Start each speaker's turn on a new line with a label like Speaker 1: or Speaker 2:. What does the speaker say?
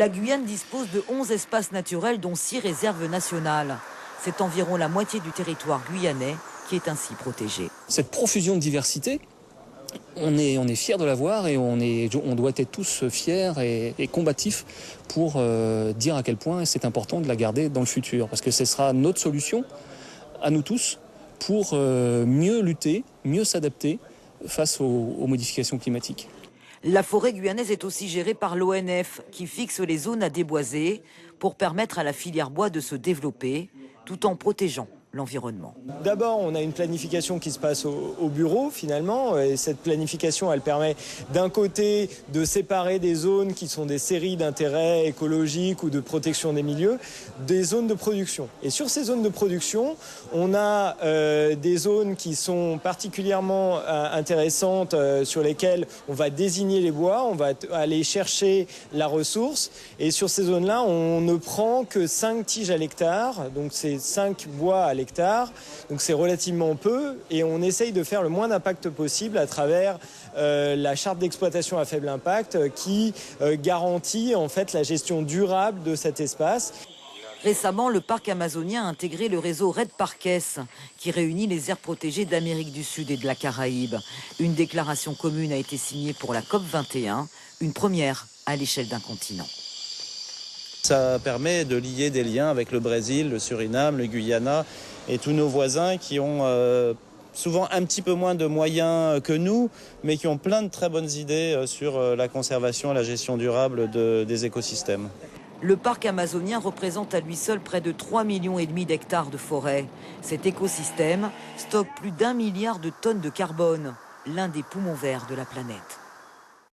Speaker 1: La Guyane dispose de 11 espaces naturels, dont 6 réserves nationales. C'est environ la moitié du territoire guyanais qui est ainsi protégé.
Speaker 2: Cette profusion de diversité, on est fiers de l'avoir et on doit être tous fiers et combatifs pour dire à quel point c'est important de la garder dans le futur. Parce que ce sera notre solution, à nous tous, pour mieux lutter, mieux s'adapter face aux modifications climatiques.
Speaker 1: La forêt guyanaise est aussi gérée par l'ONF, qui fixe les zones à déboiser pour permettre à la filière bois de se développer, tout en protégeant l'environnement.
Speaker 3: D'abord, on a une planification qui se passe au bureau, finalement. Et cette planification, elle permet d'un côté de séparer des zones qui sont des séries d'intérêts écologiques ou de protection des milieux, des zones de production. Et sur ces zones de production, on a des zones qui sont particulièrement intéressantes, sur lesquelles on va désigner les bois, on va aller chercher la ressource. Et sur ces zones-là, on ne prend que 5 tiges à l'hectare, donc c'est 5 bois à l'hectare. Donc c'est relativement peu et on essaye de faire le moins d'impact possible à travers la charte d'exploitation à faible impact qui garantit en fait la gestion durable de cet espace.
Speaker 1: Récemment, le parc amazonien a intégré le réseau Red Parques qui réunit les aires protégées d'Amérique du Sud et de la Caraïbe. Une déclaration commune a été signée pour la COP21, une première à l'échelle d'un continent.
Speaker 4: Ça permet de lier des liens avec le Brésil, le Suriname, le Guyana et tous nos voisins qui ont souvent un petit peu moins de moyens que nous, mais qui ont plein de très bonnes idées sur la conservation et la gestion durable des écosystèmes.
Speaker 1: Le parc amazonien représente à lui seul près de 3,5 millions d'hectares de forêt. Cet écosystème stocke plus d'1 milliard de tonnes de carbone, l'un des poumons verts de la planète.